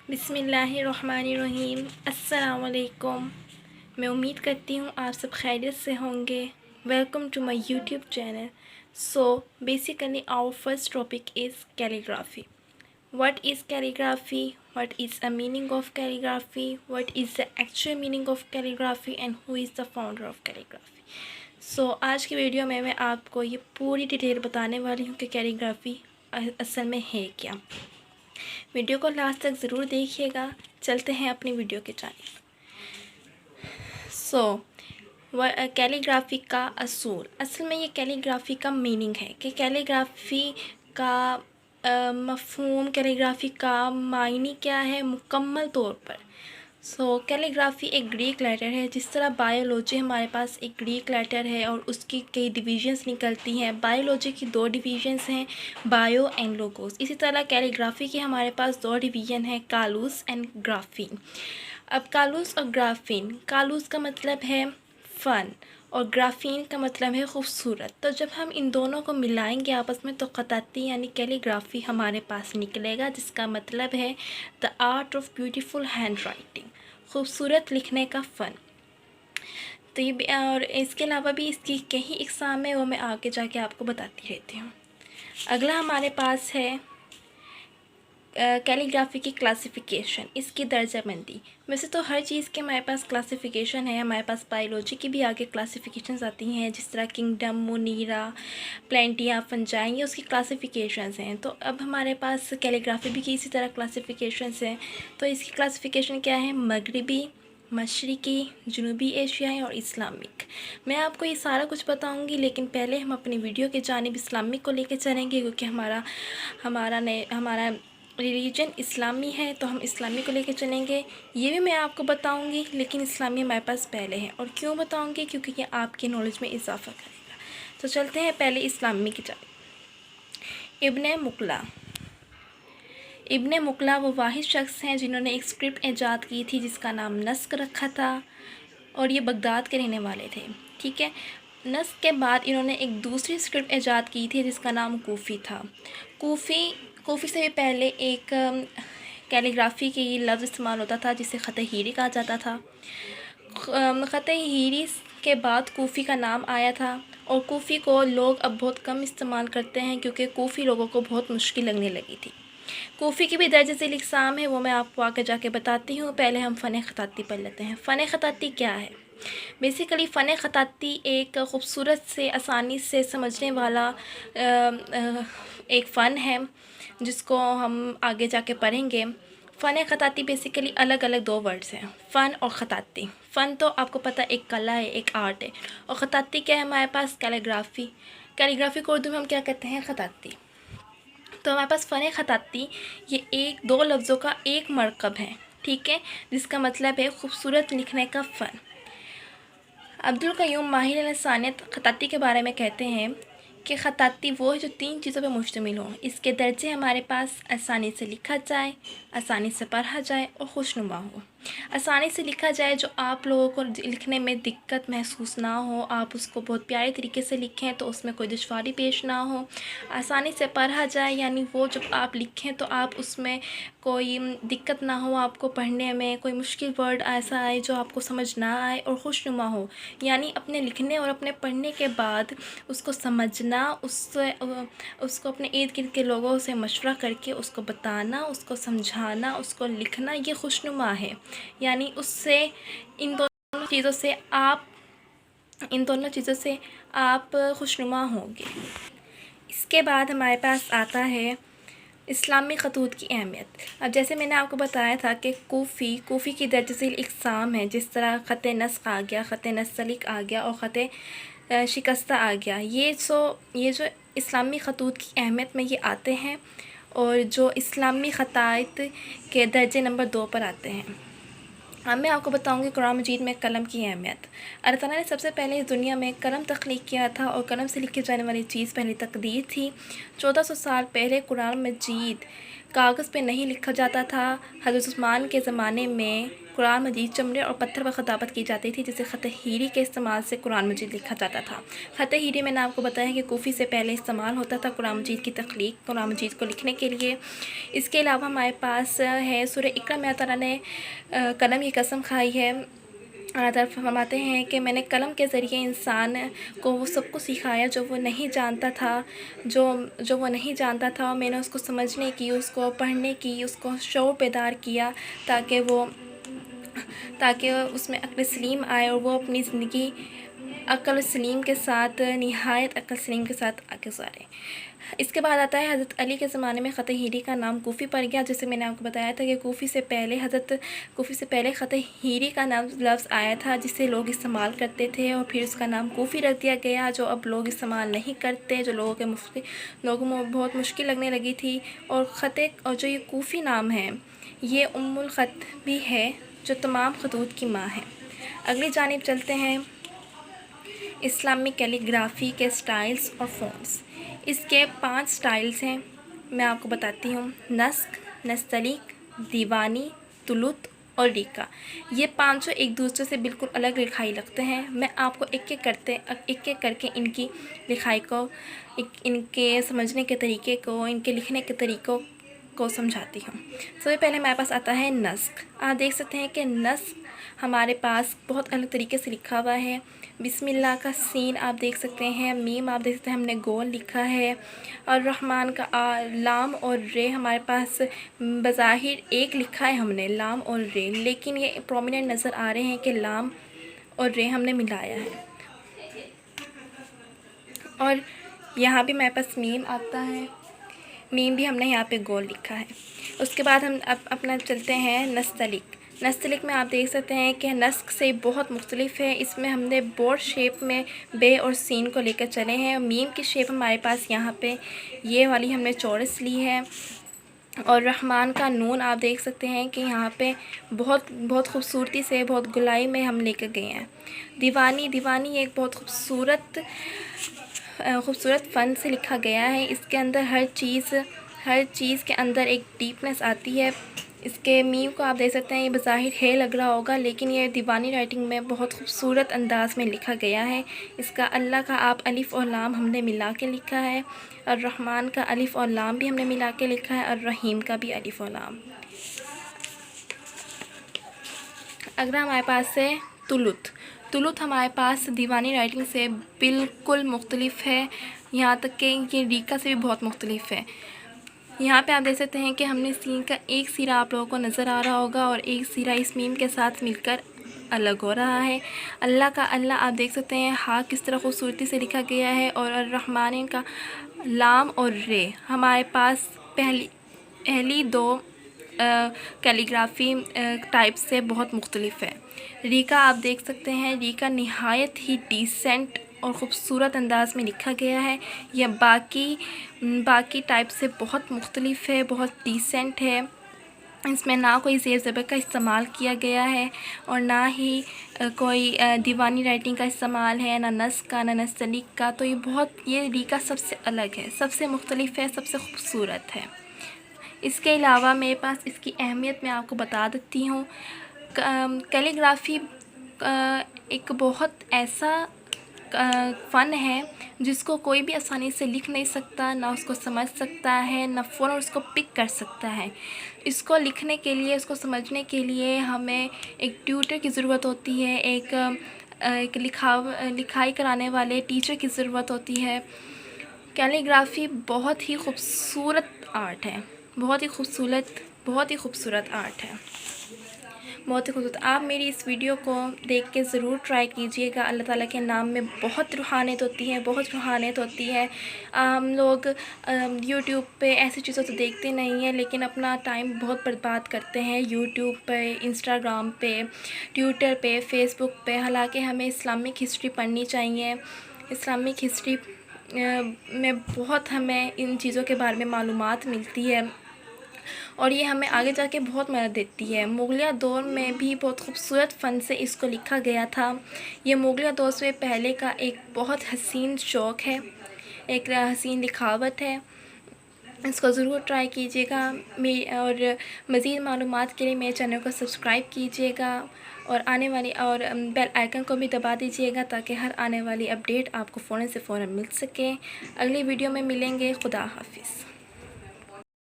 बिस्मिल्लाहिर्रहमानिर्रहीम। अस्सलाम वालेकुम। मैं उम्मीद करती हूँ आप सब खैरियत से होंगे। Welcome to my YouTube channel. So basically our first topic is calligraphy. What is calligraphy? What is a meaning of calligraphy? What is the actual meaning of calligraphy? And who is the founder of calligraphy? So आज की video में मैं आपको ये पूरी detail बताने वाली हूँ कि कैलीग्राफी असल में है क्या। वीडियो को लास्ट तक ज़रूर देखिएगा। चलते हैं अपनी वीडियो की जानिब। कैलीग्राफी का असल में ये कैलीग्राफी का मीनिंग है कि कैलीग्राफी का मफ़हूम, कैलीग्राफी का मायने क्या है मुकम्मल तौर पर। कैलीग्राफी एक ग्रीक लेटर है। जिस तरह बायोलॉजी हमारे पास एक ग्रीक लेटर है और उसकी कई डिवीजन्स निकलती हैं। बायोलॉजी की 2 डिवीजन्स हैं, बायो एंड लोगोस। इसी तरह कैलीग्राफी की हमारे पास 2 डिवीज़न है, कालूस एंड ग्राफीन। अब कालूस और ग्राफीन, कालूस का मतलब है फ़न और ग्राफीन का मतलब है ख़ूबसूरत। तो जब हम इन दोनों को मिलाएंगे आपस में तो ख़ताती यानी कैलीग्राफी हमारे पास निकलेगा, जिसका मतलब है the art of beautiful hand writing, ख़ूबसूरत लिखने का फ़न। तो ये और इसके अलावा भी इसकी कई इक़साम है, वो मैं आगे जाके आपको बताती रहती हूँ। अगला हमारे पास है कैलीग्राफी की क्लासिफ़िकेशन, इसकी दर्जाबंदी। वैसे तो हर चीज़ के हमारे पास क्लासिफ़िकेशन है। हमारे पास बायोलॉजी की भी आगे क्लासिफ़िकेशंस आती हैं, जिस तरह किंगडम, मोनीरा, प्लेंटिया, फंजाई, ये उसकी क्लासिफ़िकेशंस हैं। तो अब हमारे पास कैलीग्राफी भी की इसी तरह क्लासिफ़िकेशंस हैं। तो इसकी क्लासिफ़िकेशन क्या है? मगरिबी, मशरिकी, जनूबी एशियाई और इस्लामिक। मैं आपको ये सारा कुछ बताऊंगी, लेकिन पहले हम अपनी वीडियो के जानिब इस्लामिक को लेकर चलेंगे, क्योंकि हमारा रिलीजन इस्लामी है, तो हम इस्लामी को लेकर चलेंगे। ये भी मैं आपको बताऊंगी, लेकिन इस्लामी हमारे पास पहले है। और क्यों बताऊंगी? क्योंकि ये आपकी नॉलेज में इजाफ़ा करेगा। तो चलते हैं पहले इस्लामी की जानिब। इब्ने मुकला वो वाहिद शख्स हैं जिन्होंने एक स्क्रिप्ट ईजाद की थी जिसका नाम नस्क रखा था, और ये बगदाद के रहने वाले थे। ठीक है। नस्क के बाद इन्होंने एक दूसरी स्क्रिप्ट ईजाद की थी जिसका नाम कूफ़ी था। कूफ़ी से भी पहले एक कैलीग्राफी की लफ्ज़ इस्तेमाल होता था जिसे ख़त हीरी कहा जाता था। ख़त हीरी के बाद कूफ़ी का नाम आया था, और कूफ़ी को लोग अब बहुत कम इस्तेमाल करते हैं क्योंकि कूफ़ी लोगों को बहुत मुश्किल लगने लगी थी। कूफ़ी की भी दर्जे से इक़साम है, वो मैं आपको आगे जाके बताती हूँ। पहले हम फ़न ख़ताती पढ़ लेते हैं। फ़न ख़ताती क्या है? बेसिकली फ़न ख़ताती एक ख़ूबसूरत से, आसानी से समझने वाला एक फ़न है जिसको हम आगे जाके पढ़ेंगे। फ़न ख़ताती बेसिकली अलग अलग 2 वर्ड्स हैं, फ़न और ख़ताती। फ़न तो आपको पता एक कला है, एक आर्ट है, और ख़ताती क्या है हमारे पास? कैलीग्राफी को उर्दू में हम क्या कहते हैं? ख़ताती। तो हमारे पास फ़न ख़ताती ये 1-2 लफ्ज़ों का एक मरकब है, ठीक है, जिसका मतलब है ख़ूबसूरत लिखने का फ़न। अब्दुल क़य्यूम माहिर लसानियत ख़ताती के बारे में कहते हैं कि ख़ताती वो है जो 3 चीज़ों पर मुश्तमिल हो। इसके दर्जे हमारे पास आसानी से लिखा जाए, आसानी से पढ़ा जाए और खुशनुमा हो। आसानी से लिखा जाए, जो आप लोगों को लिखने में दिक्कत महसूस ना हो, आप उसको बहुत प्यारे तरीके से लिखें तो उसमें कोई दुश्वारी पेश ना हो। आसानी से पढ़ा जाए, यानी वो जब आप लिखें तो आप उसमें कोई दिक्कत ना हो, आपको पढ़ने में कोई मुश्किल वर्ड ऐसा आए जो आपको समझ ना आए। और खुशनुमा हो, यानी अपने लिखने और अपने पढ़ने के बाद उसको समझना, उसको अपने इर्द गिर्द के लोगों से मशवरा करके उसको बताना, उसको समझाना, उसको लिखना, ये खुशनुमा है। यानी उससे इन दोनों चीज़ों से आप खुशनुमा होंगे। इसके बाद हमारे पास आता है इस्लामी ख़तूत की अहमियत। अब जैसे मैंने आपको बताया था कि कूफ़ी की दर्जे से इक़साम है, जिस तरह ख़त नस्ख़ आ गया, ख़त नस्तलिक आ गया और ख़त शिकस्ता आ गया। ये जो इस्लामी ख़तूत की अहमियत में ये आते हैं, और जो इस्लामी ख़ताइत के दर्जे नंबर 2 पर आते हैं। अब मैं आपको बताऊंगी कुरान मजीद में कलम की अहमियत। अल्लाह ताला ने सबसे पहले इस दुनिया में कलम तख्लीक किया था, और कलम से लिखी जाने वाली चीज़ पहले तकदीर थी। 1400 साल पहले कुरान मजीद कागज़ पे नहीं लिखा जाता था। हज़रत उस्मान के ज़माने में कुरान मजीद चमड़े और पत्थर पर ख़ताबत की जाती थी, जिसे ख़त हीरी के इस्तेमाल से कुरान मजीद लिखा जाता था। ख़त हीरी मैंने आपको बताया कि कूफ़ी से पहले इस्तेमाल होता था कुरान मजीद की तख्लीक, कुरान मजीद को लिखने के लिए। इसके अलावा हमारे पास है सूरह इक़रा में अल्लाह ताला ने कलम की कसम खाई है। अल्लाह ताला फरमाते हैं कि मैंने कलम के ज़रिए इंसान को वो सब कुछ सिखाया जो वो नहीं जानता था, जो वो नहीं जानता था, और मैंने उसको समझने की, उसको पढ़ने की, उसको शऊर बेदार किया ताकि उसमें अक्ल सलीम आए और वो अपनी ज़िंदगी अक्ल सलीम के साथ, निहायत अक्ल सलीम के साथ आगे गुजारे। इसके बाद आता है हज़रत अली के ज़माने में ख़त हीरी का नाम कूफ़ी पड़ गया। जैसे मैंने आपको बताया था कि कूफ़ी से पहले ख़त हीरी का नाम लफ्ज़ आया था, जिसे लोग इस्तेमाल करते थे, और फिर उसका नाम कूफ़ी रख दिया गया, जो अब लोग इस्तेमाल नहीं करते, जो लोगों में बहुत मुश्किल लगने लगी थी। और जो ये कूफ़ी नाम है, ये उम्मुल ख़त भी है, जो तमाम ख़तूत की माँ है। अगली जानिब चलते हैं, इस्लामिक कैलीग्राफ़ी के स्टाइल्स और फ़ॉन्ट्स। इसके 5 स्टाइल्स हैं, मैं आपको बताती हूँ। नस्क, नस्तलीक, दीवानी, तुलुत और रीका। ये पाँचों एक दूसरे से बिल्कुल अलग लिखाई लगते हैं। मैं आपको एक एक करके इनकी लिखाई को, इनके समझने के तरीके को, इनके लिखने के तरीक़ों को समझाती हूँ। सबसे पहले हमारे पास आता है नस्क। आप देख सकते हैं कि नस्क हमारे पास बहुत अलग तरीके से लिखा हुआ है। बिस्मिल्लाह का सीन आप देख सकते हैं, मीम आप देख सकते हैं हमने गोल लिखा है, और रहमान का लाम और रे हमारे पास बज़ाहिर एक लिखा है हमने, लाम और रे, लेकिन ये प्रोमिनेंट नज़र आ रहे हैं कि लाम और रे हमने मिलाया है। और यहाँ भी हमारे पास मीम आता है, मीम भी हमने यहाँ पे गोल लिखा है। उसके बाद हम अपना चलते हैं नस्तलिक। नस्तलिक में आप देख सकते हैं कि नस्क से बहुत मुख्तलिफ है। इसमें हमने बोर्ड शेप में बे और सीन को लेकर चले हैं। मीम की शेप हमारे पास यहाँ पे ये वाली हमने चौरस ली है, और रहमान का नून आप देख सकते हैं कि यहाँ पे बहुत खूबसूरती से, बहुत गुलाई में हम लेकर गए हैं। दीवानी एक बहुत खूबसूरत फ़न से लिखा गया है। इसके अंदर हर चीज़ के अंदर एक डीपनेस आती है। इसके मीम को आप देख सकते हैं, ये बज़ाहिर है लग रहा होगा, लेकिन ये दीवानी राइटिंग में बहुत खूबसूरत अंदाज में लिखा गया है। इसका अल्लाह का आप अलिफ़ और लाम हमने मिला के लिखा है, और रहमान का अलिफ़ और लाम भी हमने मिला के लिखा है, और रहीम का भी अलिफ़ और लाम। अगला हमारे पास है तुलुत हमारे पास दीवानी राइटिंग से बिल्कुल मुख्तलिफ है, यहाँ तक कि ये रीका से भी बहुत मुख्तलिफ है। यहाँ पे आप देख सकते हैं कि हमने सीन का एक सिरा आप लोगों को नज़र आ रहा होगा, और एक सिरा इस मीम के साथ मिलकर अलग हो रहा है। अल्लाह का अल्लाह आप देख सकते हैं, हाँ किस तरह खूबसूरती से लिखा गया है, और रहमान का लाम और रे हमारे पास पहली 2 कैलीग्राफ़ी टाइप से बहुत मुख्तलिफ है। रीका आप देख सकते हैं, रीका नहायत ही डिसेंट और ख़ूबसूरत अंदाज में लिखा गया है। यह बाकी टाइप से बहुत मुख्तलिफ है, बहुत डिसेंट है। इसमें ना कोई ज़ेर ज़बर का इस्तेमाल किया गया है, और ना ही कोई दीवानी राइटिंग का इस्तेमाल है, ना नस्क का, ना नस्तलीक का। तो ये रीका सबसे अलग है, सबसे मुख्तलिफ है, सबसे खूबसूरत है। इसके अलावा मेरे पास इसकी अहमियत मैं आपको बता देती हूँ। कैलीग्राफ़ी एक बहुत ऐसा फ़न है जिसको कोई भी आसानी से लिख नहीं सकता, ना उसको समझ सकता है, ना फ़ौरन उसको पिक कर सकता है। इसको लिखने के लिए, इसको समझने के लिए हमें एक ट्यूटर की ज़रूरत होती है, एक लिखाई कराने वाले टीचर की ज़रूरत होती है। कैलीग्राफ़ी बहुत ही खूबसूरत आर्ट है, बहुत ही खूबसूरत आर्ट है, बहुत ही खूबसूरत। आप मेरी इस वीडियो को देख के ज़रूर ट्राई कीजिएगा। अल्लाह ताला के नाम में बहुत रूहानियत होती है। हम लोग यूट्यूब पे ऐसी चीज़ों तो देखते नहीं हैं, लेकिन अपना टाइम बहुत बर्बाद करते हैं यूट्यूब पे, इंस्टाग्राम पे, ट्विटर पे, फेसबुक पे। हालांकि हमें इस्लामिक हिस्ट्री पढ़नी चाहिए। इस्लामिक हिस्ट्री में बहुत हमें इन चीज़ों के बारे में मालूमात मिलती है, और ये हमें आगे जाके बहुत मदद देती है। मुग़लिया दौर में भी बहुत खूबसूरत फ़न से इसको लिखा गया था। ये मुग़लिया दौर से पहले का एक बहुत हसीन शौक़ है, एक हसीन लिखावत है। इसको ज़रूर ट्राई कीजिएगा। और मज़ीद मालूमात के लिए मेरे चैनल को सब्सक्राइब कीजिएगा और आने वाली और बेल आइकन को भी दबा दीजिएगा ताकि हर आने वाली अपडेट आपको फ़ौरन से फ़ौरन मिल सके। अगली वीडियो में मिलेंगे। खुदा हाफिज़।